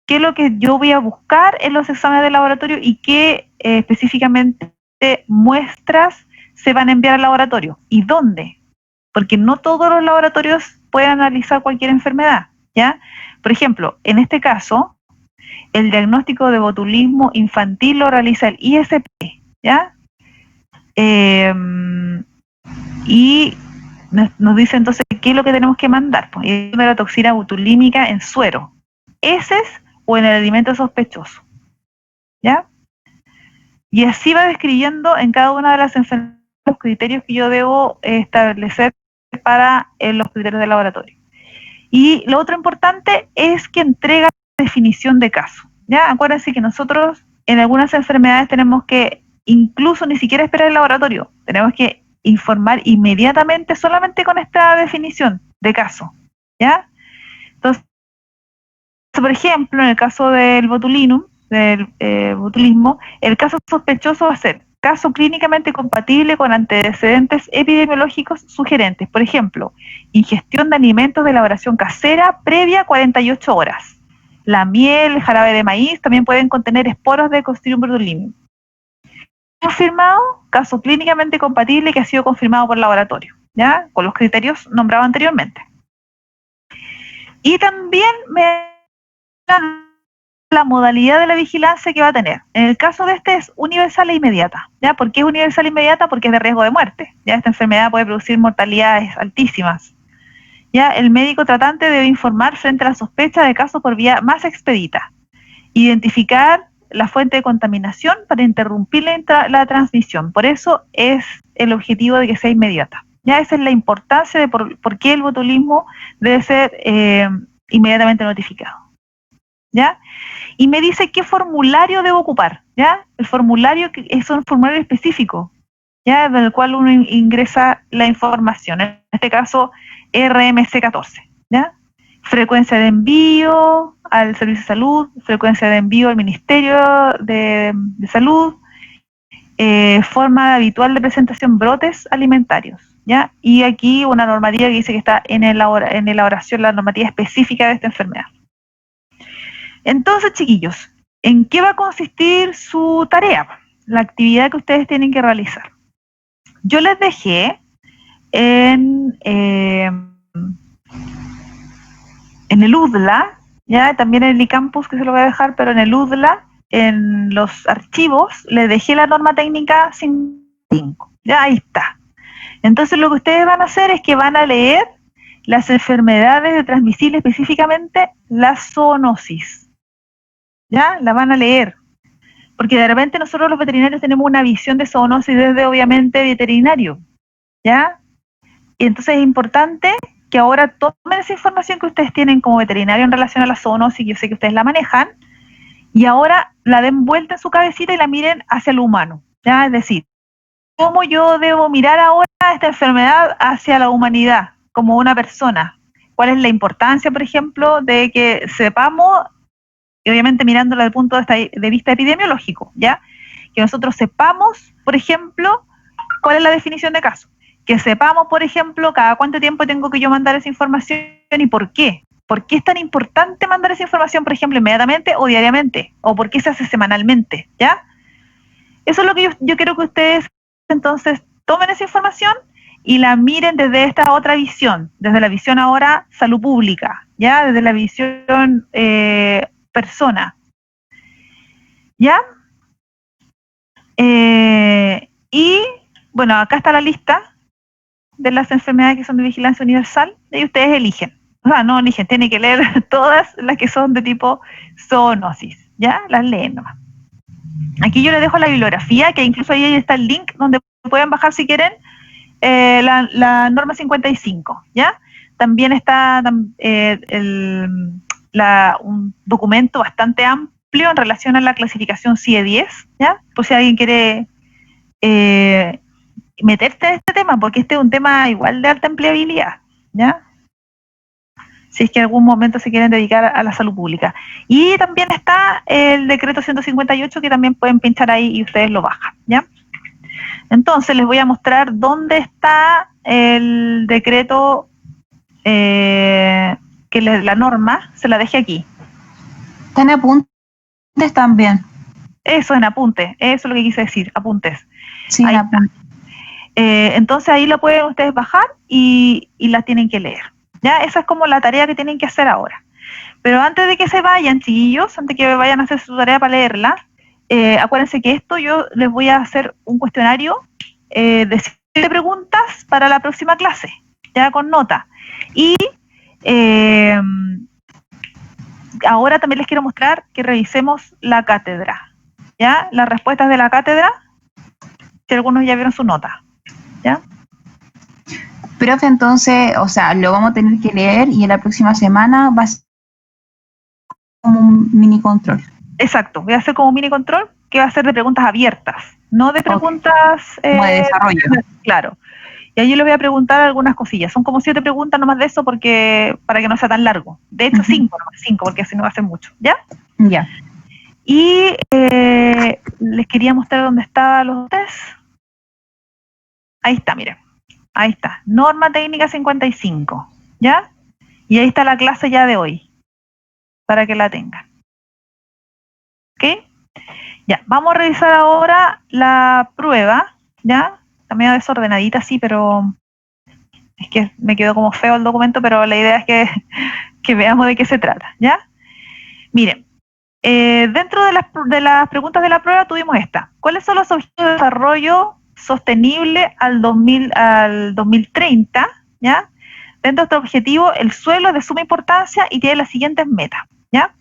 ¿Qué es lo que yo voy a buscar en los exámenes de laboratorio y qué específicamente muestras se van a enviar al laboratorio? ¿Y dónde? Porque no todos los laboratorios pueden analizar cualquier enfermedad, ¿ya? Por ejemplo, en este caso, el diagnóstico de botulismo infantil lo realiza el ISP, ¿ya? Y nos dice entonces qué es lo que tenemos que mandar. Pues, de la toxina botulímica en suero, heces o en el alimento sospechoso, ¿ya? Y así va describiendo en cada una de las enfermedades los criterios que yo debo establecer para los criterios de laboratorio. Y lo otro importante es que entrega definición de caso, ¿ya? Acuérdense que nosotros en algunas enfermedades tenemos que incluso ni siquiera esperar el laboratorio, tenemos que informar inmediatamente solamente con esta definición de caso, ¿ya? Entonces, por ejemplo, en el caso del botulismo, el caso sospechoso va a ser caso clínicamente compatible con antecedentes epidemiológicos sugerentes. Por ejemplo, ingestión de alimentos de elaboración casera previa a 48 horas. La miel, el jarabe de maíz también pueden contener esporos de Clostridium botulinum. Confirmado, caso clínicamente compatible que ha sido confirmado por laboratorio, ¿ya? Con los criterios nombrados anteriormente. Y también la modalidad de la vigilancia que va a tener. En el caso de este es universal e inmediata, ¿ya? ¿Por qué es universal e inmediata? Porque es de riesgo de muerte, ¿ya? Esta enfermedad puede producir mortalidades altísimas, ¿ya? El médico tratante debe informar frente a la sospecha de casos por vía más expedita, identificar la fuente de contaminación para interrumpir la transmisión. Por eso es el objetivo de que sea inmediata, ¿ya? Esa es la importancia de por qué el botulismo debe ser inmediatamente notificado, ¿ya? Y me dice qué formulario debo ocupar, ¿ya? El formulario es un formulario específico, ¿ya? En el cual uno ingresa la información, en este caso RMC14, ¿ya? Frecuencia de envío al Servicio de Salud, frecuencia de envío al Ministerio de Salud, forma habitual de presentación, brotes alimentarios, ¿ya? Y aquí una normativa que dice que está en elaboración la normativa específica de esta enfermedad. Entonces, chiquillos, ¿en qué va a consistir su tarea? La actividad que ustedes tienen que realizar. Yo les dejé en el UDLA, ya también en el iCampus, que se lo voy a dejar, pero en el UDLA, en los archivos, les dejé la norma técnica 5. Ya ahí está. Entonces lo que ustedes van a hacer es que van a leer las enfermedades de transmisible, específicamente la zoonosis. ¿Ya? La van a leer. Porque de repente nosotros los veterinarios tenemos una visión de zoonosis desde obviamente veterinario, ¿ya? Y entonces es importante que ahora tomen esa información que ustedes tienen como veterinario en relación a la zoonosis, yo sé que ustedes la manejan, y ahora la den vuelta en su cabecita y la miren hacia lo humano, ¿ya? Es decir, ¿cómo yo debo mirar ahora esta enfermedad hacia la humanidad, como una persona? ¿Cuál es la importancia, por ejemplo, de que sepamos, y obviamente mirándola desde el punto de vista epidemiológico, ¿ya? Que nosotros sepamos, por ejemplo, cuál es la definición de caso. Que sepamos, por ejemplo, cada cuánto tiempo tengo que yo mandar esa información y por qué. ¿Por qué es tan importante mandar esa información, por ejemplo, inmediatamente o diariamente? ¿O por qué se hace semanalmente? ¿Ya? Eso es lo que yo quiero que ustedes entonces tomen esa información y la miren desde esta otra visión, desde la visión ahora salud pública, ¿ya? Desde la visión persona, ¿ya? Y bueno, acá está la lista de las enfermedades que son de vigilancia universal y ustedes eligen, O sea, no eligen, tienen que leer todas las que son de tipo zoonosis, ¿ya? Las leen nomás. Aquí yo les dejo la bibliografía, que incluso ahí está el link donde pueden bajar si quieren la norma 55, ¿ya? También está un documento bastante amplio en relación a la clasificación CIE 10, ¿ya? Por si alguien quiere meterte en este tema, porque este es un tema igual de alta empleabilidad, ¿ya? Si es que en algún momento se quieren dedicar a la salud pública. Y también está el decreto 158, que también pueden pinchar ahí y ustedes lo bajan, ¿ya? Entonces les voy a mostrar dónde está el decreto, la norma, se la dejé aquí. Está en apuntes también. Eso en apuntes, eso es lo que quise decir, apuntes. Sí, en apuntes. Entonces ahí la pueden ustedes bajar y la tienen que leer. ¿Ya? Esa es como la tarea que tienen que hacer ahora. Pero antes de que se vayan, chiquillos, antes de que vayan a hacer su tarea para leerla, acuérdense que esto yo les voy a hacer un cuestionario de 7 preguntas para la próxima clase, ya con nota. Y ahora también les quiero mostrar que revisemos la cátedra, ¿ya? Las respuestas de la cátedra, si algunos ya vieron su nota, ¿ya? Profe, entonces, o sea, lo vamos a tener que leer y en la próxima semana va a ser como un mini control. Exacto, voy a hacer como un mini control que va a ser de preguntas abiertas, no de preguntas... Como de desarrollo. Claro. Y ahí les voy a preguntar algunas cosillas. Son como 7 preguntas nomás de eso porque para que no sea tan largo. De hecho, 5 nomás, 5, porque así no va a ser mucho, ¿ya? Ya. Y les quería mostrar dónde estaban los test. Ahí está, miren. Ahí está. Norma técnica 55, ¿ya? Y ahí está la clase ya de hoy, para que la tengan. ¿Ok? Ya, vamos a revisar ahora la prueba, ¿ya? Está medio desordenadita, sí, pero es que me quedó como feo el documento, pero la idea es que veamos de qué se trata, ¿ya? Miren, dentro de las preguntas de la prueba tuvimos esta. ¿Cuáles son los objetivos de desarrollo sostenible al 2030, ¿ya? Dentro de este objetivo, el suelo es de suma importancia y tiene las siguientes metas, ¿ya?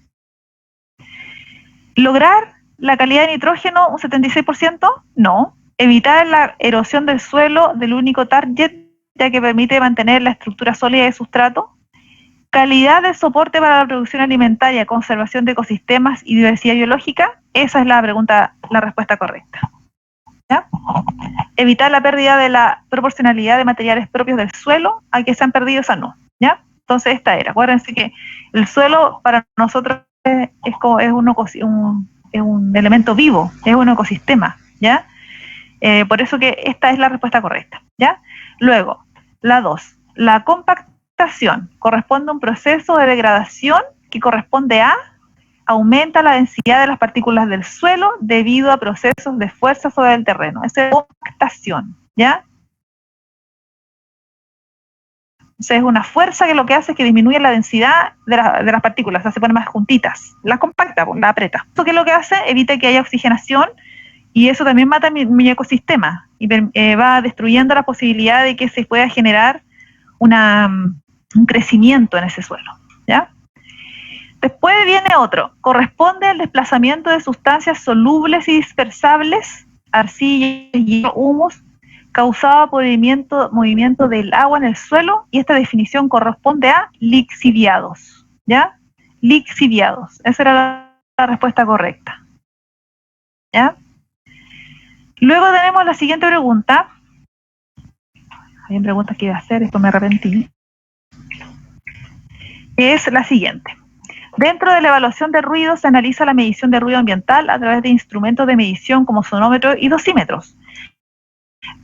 Lograr la calidad de nitrógeno un 76%, no. Evitar la erosión del suelo del único target, ya que permite mantener la estructura sólida de sustrato. Calidad del soporte para la producción alimentaria, conservación de ecosistemas y diversidad biológica, esa es la respuesta correcta, ¿ya? Evitar la pérdida de la proporcionalidad de materiales propios del suelo, a que se han perdido, esa no, ¿ya? Entonces esta era. Acuérdense que el suelo para nosotros es un elemento vivo, es un ecosistema, ¿ya? Por eso que esta es la respuesta correcta, ¿ya? Luego, la 2, la compactación corresponde a un proceso de degradación que corresponde a aumenta la densidad de las partículas del suelo debido a procesos de fuerza sobre el terreno. Esa es compactación, ¿ya? Entonces es una fuerza que lo que hace es que disminuye la densidad de las partículas, o sea, se ponen más juntitas. La compacta, pues, la aprieta. ¿Eso qué es lo que hace? Evita que haya oxigenación y eso también mata mi ecosistema y va destruyendo la posibilidad de que se pueda generar un crecimiento en ese suelo, ¿ya? Después viene otro, corresponde al desplazamiento de sustancias solubles y dispersables, arcilla, hielo, humus, causado por el movimiento del agua en el suelo, y esta definición corresponde a lixiviados, ¿ya? Lixiviados, esa era la respuesta correcta, ¿ya? Luego tenemos la siguiente pregunta. Hay preguntas que iba a hacer, esto me arrepentí. Que es la siguiente. Dentro de la evaluación de ruido se analiza la medición de ruido ambiental a través de instrumentos de medición como sonómetros y dosímetros.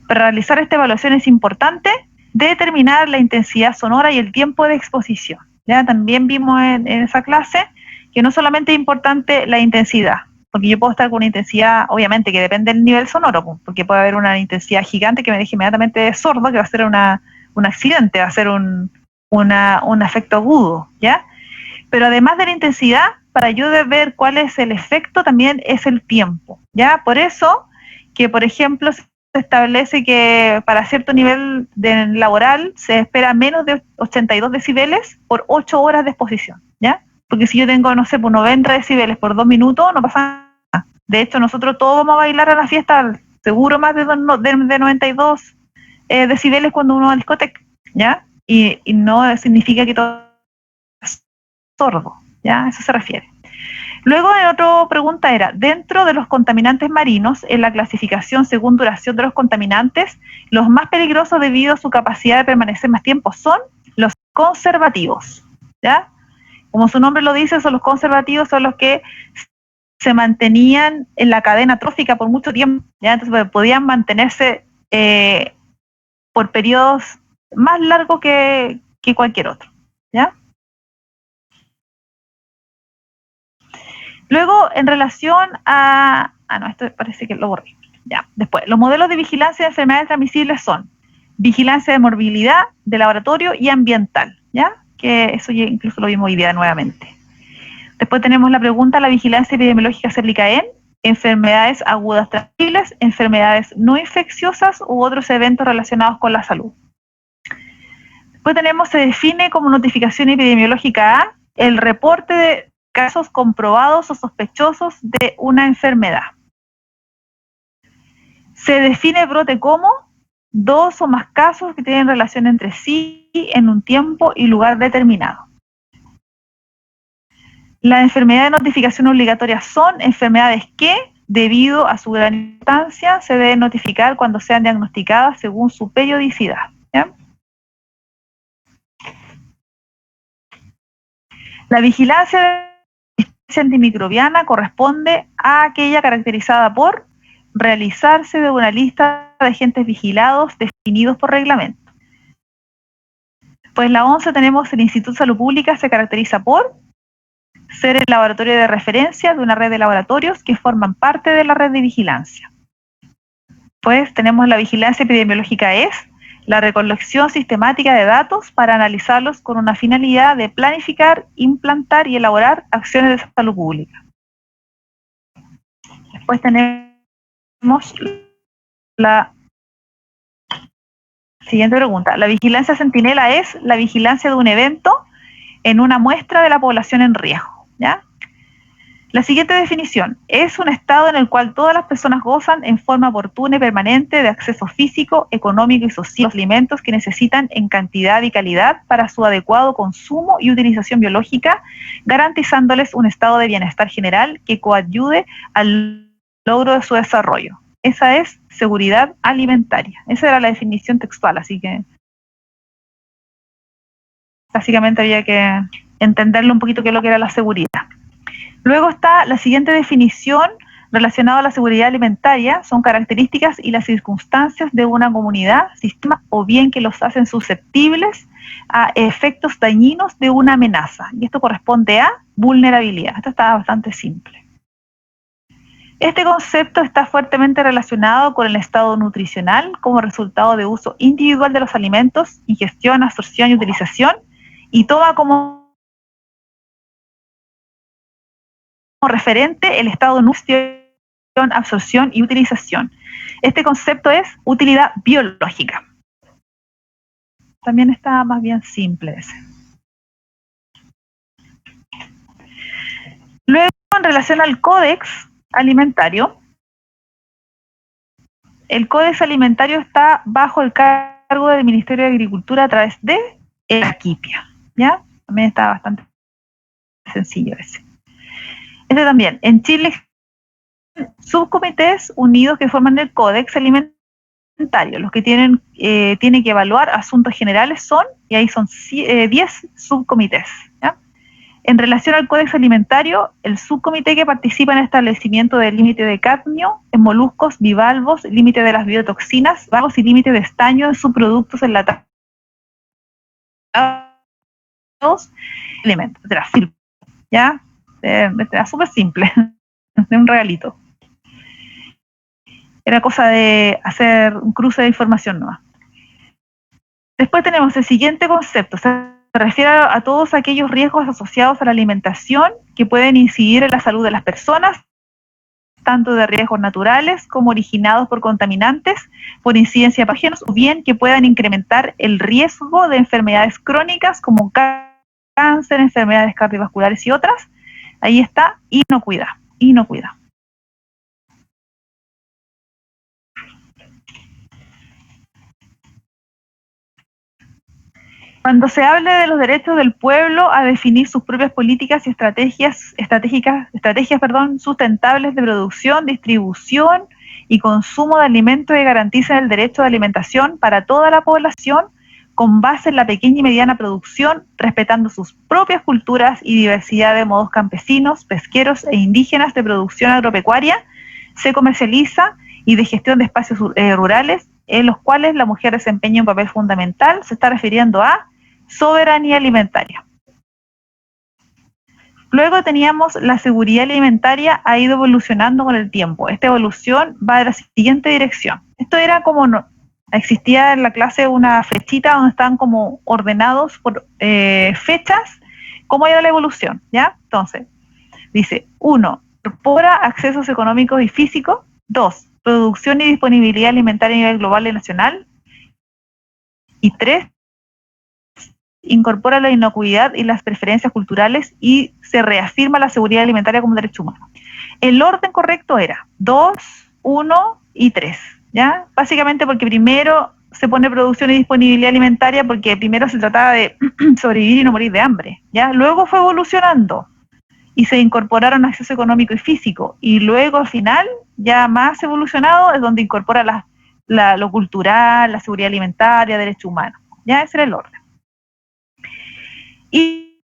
Para realizar esta evaluación es importante determinar la intensidad sonora y el tiempo de exposición. Ya también vimos en esa clase que no solamente es importante la intensidad, porque yo puedo estar con una intensidad, obviamente que depende del nivel sonoro, porque puede haber una intensidad gigante que me deje inmediatamente sordo, que va a ser un accidente, va a ser un efecto agudo, ¿ya? Pero además de la intensidad, para yo de ver cuál es el efecto, también es el tiempo, ¿ya? Por eso que, por ejemplo, se establece que para cierto nivel laboral se espera menos de 82 decibeles por 8 horas de exposición, ¿ya? Porque si yo tengo, no sé, por 90 decibeles por 2 minutos, no pasa nada. De hecho, nosotros todos vamos a bailar a la fiesta, seguro más de 92 decibeles cuando uno va a la discoteca, ¿ya? Y no significa que todo es sordo, ¿ya? A eso se refiere. Luego, en otra pregunta era, dentro de los contaminantes marinos, en la clasificación según duración de los contaminantes, los más peligrosos debido a su capacidad de permanecer más tiempo son los conservativos, ¿ya? Como su nombre lo dice, son los conservativos, son los que se mantenían en la cadena trófica por mucho tiempo, ¿ya? Entonces podían mantenerse por periodos más largos que cualquier otro, ¿ya? Luego, en relación a... no, esto parece que lo borré. Ya, después, los modelos de vigilancia de enfermedades transmisibles son vigilancia de morbilidad, de laboratorio y ambiental, ¿ya? Que eso ya incluso lo vimos hoy día nuevamente. Después tenemos la pregunta, ¿la vigilancia epidemiológica se aplica en enfermedades agudas transmisibles, enfermedades no infecciosas u otros eventos relacionados con la salud? Después tenemos, se define como notificación epidemiológica A el reporte de casos comprobados o sospechosos de una enfermedad. Se define brote como 2 o más casos que tienen relación entre sí en un tiempo y lugar determinado. Las enfermedades de notificación obligatoria son enfermedades que, debido a su gran importancia, se deben notificar cuando sean diagnosticadas según su periodicidad, ¿ya? La vigilancia antimicrobiana corresponde a aquella caracterizada por realizarse de una lista de agentes vigilados definidos por reglamento. Pues la 11 tenemos el Instituto de Salud Pública, se caracteriza por ser el laboratorio de referencia de una red de laboratorios que forman parte de la red de vigilancia. Pues tenemos la vigilancia epidemiológica es la recolección sistemática de datos para analizarlos con una finalidad de planificar, implantar y elaborar acciones de salud pública. Después tenemos la siguiente pregunta. La vigilancia centinela es la vigilancia de un evento en una muestra de la población en riesgo, ¿ya? La siguiente definición es un estado en el cual todas las personas gozan en forma oportuna y permanente de acceso físico, económico y social a los alimentos que necesitan en cantidad y calidad para su adecuado consumo y utilización biológica, garantizándoles un estado de bienestar general que coadyuve al logro de su desarrollo. Esa es seguridad alimentaria. Esa era la definición textual, así que básicamente había que entenderlo un poquito qué es lo que era la seguridad. Luego está la siguiente definición relacionada a la seguridad alimentaria, son características y las circunstancias de una comunidad, sistema o bien que los hacen susceptibles a efectos dañinos de una amenaza. Y esto corresponde a vulnerabilidad. Esto está bastante simple. Este concepto está fuertemente relacionado con el estado nutricional como resultado de uso individual de los alimentos, ingestión, absorción y utilización, y toma como referente el estado de nutrición, absorción y utilización. Este concepto es utilidad biológica. También está más bien simple ese. Luego, en relación al Códex Alimentario, el Códex Alimentario está bajo el cargo del Ministerio de Agricultura a través de el AQIPIA, ¿ya? También está bastante sencillo ese. Este también, en Chile, subcomités unidos que forman el Códex Alimentario. Los que tienen que evaluar asuntos generales son, y ahí son 10 subcomités, ¿ya? En relación al Códex Alimentario, el subcomité que participa en el establecimiento del límite de cadmio en moluscos, bivalvos, límite de las biotoxinas, vagos y límite de estaño en subproductos enlatados, alimentos, ¿ya? Era súper simple, de un regalito. Era cosa de hacer un cruce de información nueva. Después tenemos el siguiente concepto, se refiere a todos aquellos riesgos asociados a la alimentación que pueden incidir en la salud de las personas, tanto de riesgos naturales como originados por contaminantes, por incidencia de patógenos, o bien que puedan incrementar el riesgo de enfermedades crónicas como cáncer, enfermedades cardiovasculares y otras. Ahí está, inocuidad. Cuando se hable de los derechos del pueblo a definir sus propias políticas y estrategias sustentables de producción, distribución y consumo de alimentos que garanticen el derecho de alimentación para toda la población, con base en la pequeña y mediana producción, respetando sus propias culturas y diversidad de modos campesinos, pesqueros e indígenas de producción agropecuaria, se comercializa y de gestión de espacios rurales, en los cuales la mujer desempeña un papel fundamental. Se está refiriendo a soberanía alimentaria. Luego teníamos la seguridad alimentaria, ha ido evolucionando con el tiempo. Esta evolución va de la siguiente dirección. Esto era como existía en la clase una flechita donde estaban como ordenados por fechas, cómo ha ido la evolución, ¿ya? Entonces, dice, 1, incorpora accesos económicos y físicos. 2, producción y disponibilidad alimentaria a nivel global y nacional. Y 3, incorpora la inocuidad y las preferencias culturales y se reafirma la seguridad alimentaria como derecho humano. El orden correcto era 2, 1 y 3, ¿ya? Básicamente porque primero se pone producción y disponibilidad alimentaria porque primero se trataba de sobrevivir y no morir de hambre, ¿ya? Luego fue evolucionando y se incorporaron acceso económico y físico, y luego al final, ya más evolucionado, es donde incorpora lo cultural, la seguridad alimentaria, derecho humano, ¿ya? Ese era el orden. Y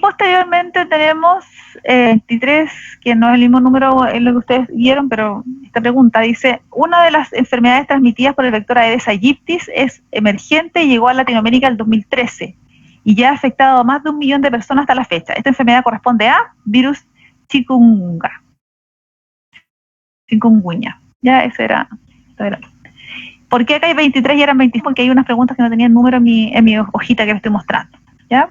posteriormente tenemos 23, que no es el mismo número en lo que ustedes vieron, pero esta pregunta dice, una de las enfermedades transmitidas por el vector Aedes aegypti es emergente y llegó a Latinoamérica en el 2013 y ya ha afectado a más de 1 millón de personas hasta la fecha. Esta enfermedad corresponde a virus chikungunya. Ya, ese era. ¿Por qué acá hay 23 y eran 25? Porque hay unas preguntas que no tenían número en mi hojita que les estoy mostrando, ¿ya?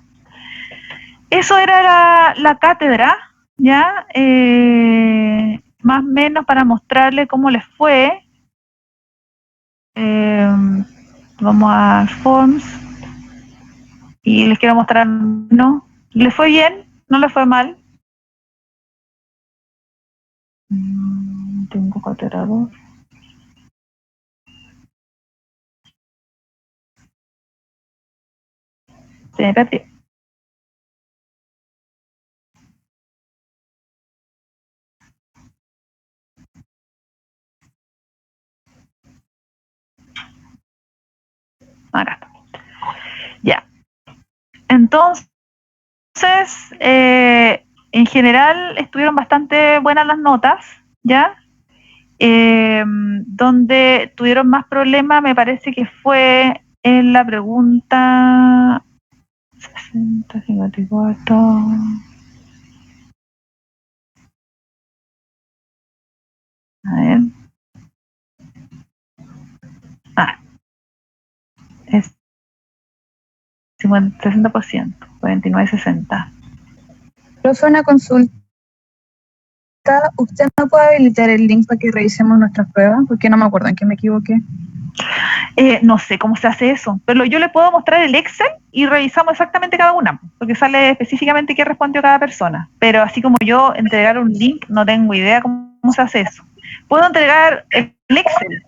Eso era la cátedra, ¿ya? Más o menos para mostrarle cómo les fue. Vamos a Forms. Y les quiero mostrar, ¿no? ¿Les fue bien? ¿No les fue mal? Tengo cátedra 2. Se me perdió. Acá está. Ya. Entonces, en general estuvieron bastante buenas las notas, ¿ya? Donde tuvieron más problemas me parece que fue en la pregunta 60, 54. A ver. Es 60%, 49-60. Profe, una consulta. ¿Usted no puede habilitar el link para que revisemos nuestras pruebas? Porque no me acuerdo en qué me equivoqué. No sé cómo se hace eso, pero yo le puedo mostrar el Excel y revisamos exactamente cada una, porque sale específicamente qué respondió cada persona. Pero así como yo entregar un link, no tengo idea cómo se hace eso. Puedo entregar el Excel,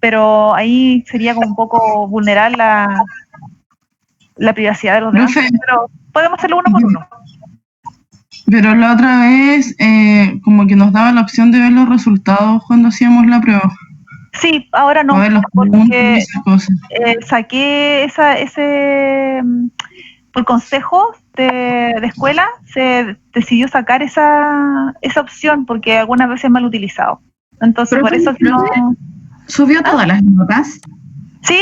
pero ahí sería como un poco vulnerar la privacidad de los demás. Pero podemos hacerlo uno por uno. Pero la otra vez, como que nos daba la opción de ver los resultados cuando hacíamos la prueba. Sí, ahora no, porque saqué ese por consejo de escuela, se decidió sacar esa opción porque algunas veces es mal utilizado. Entonces, por eso que no... ¿Subió todas las notas? Sí.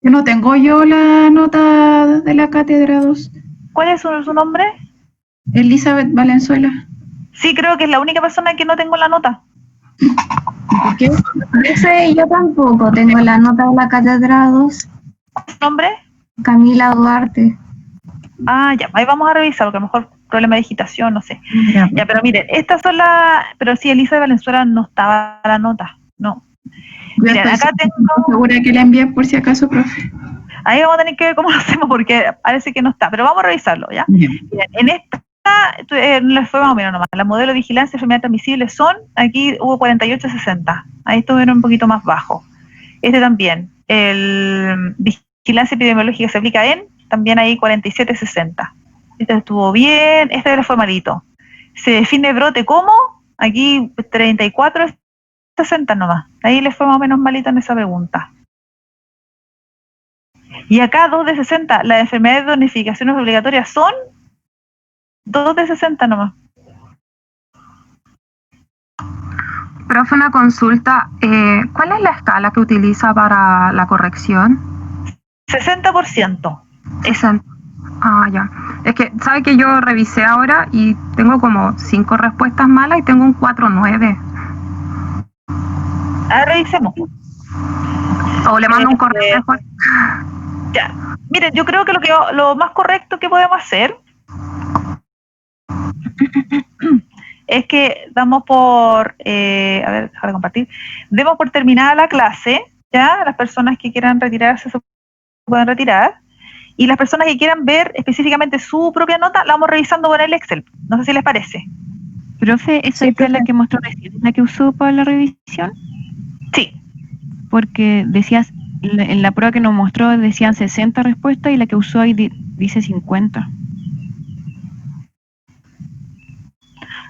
Yo no tengo yo la nota de la cátedra 2. ¿Cuál es su nombre? Elizabeth Valenzuela. Sí, creo que es la única persona que no tengo la nota. ¿Por qué? Yo tampoco tengo la nota de la cátedra 2. ¿Su nombre? Camila Duarte. Ah, ya, ahí vamos a revisar, porque a lo mejor problema de digitación, no sé. Ya, Ya, pero miren, estas son pero sí, Elisa de Valenzuela no estaba la nota, no. Yo Miren, estoy acá tengo, segura que la envié por si acaso, profe. ahí vamos a tener que ver cómo lo hacemos porque parece que no está, pero vamos a revisarlo, ¿ya? Ya. Miren, en esta les fue más o menos nomás. La modelo de vigilancia de enfermedades transmisibles aquí hubo 48-60, ahí estuvieron un poquito más bajo. Este también, el vigilancia epidemiológica se aplica también ahí 47-60. Este estuvo bien, este le fue malito. Se define brote como, aquí 34-60 nomás. Ahí le fue más o menos malito en esa pregunta. Y acá 2 de 60, las enfermedades de donificaciones obligatorias son 2 de 60 nomás. Profe, una consulta. ¿Cuál es la escala que utiliza para la corrección? 60%. Ah, ya. Es que, ¿sabe que yo revisé ahora y tengo como 5 respuestas malas y tengo un 4-9? Ahora revisemos. O le mando un correo mejor. Ya. Miren, yo creo que lo más correcto que podemos hacer es que damos por, a ver, déjame compartir, demos por terminada la clase, ya, las personas que quieran retirarse se pueden retirar, y las personas que quieran ver específicamente su propia nota, la vamos revisando con el Excel, no sé si les parece. Profe, ¿esa es la que mostró recién, la que usó para la revisión? Sí. Porque decías, en la prueba que nos mostró decían 60 respuestas y la que usó ahí dice 50.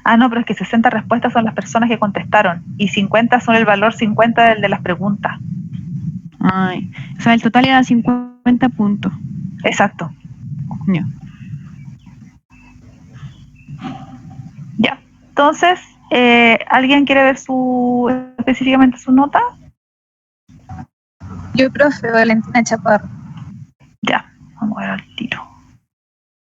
Ah, no, pero es que 60 respuestas son las personas que contestaron y 50 son el valor 50 del de las preguntas. Ay, o sea, el total era 50 puntos. Exacto. Ya. Ya. Entonces, ¿alguien quiere ver específicamente su nota? Yo, profe, Valentina Chaparro. Ya, vamos a ver al tiro.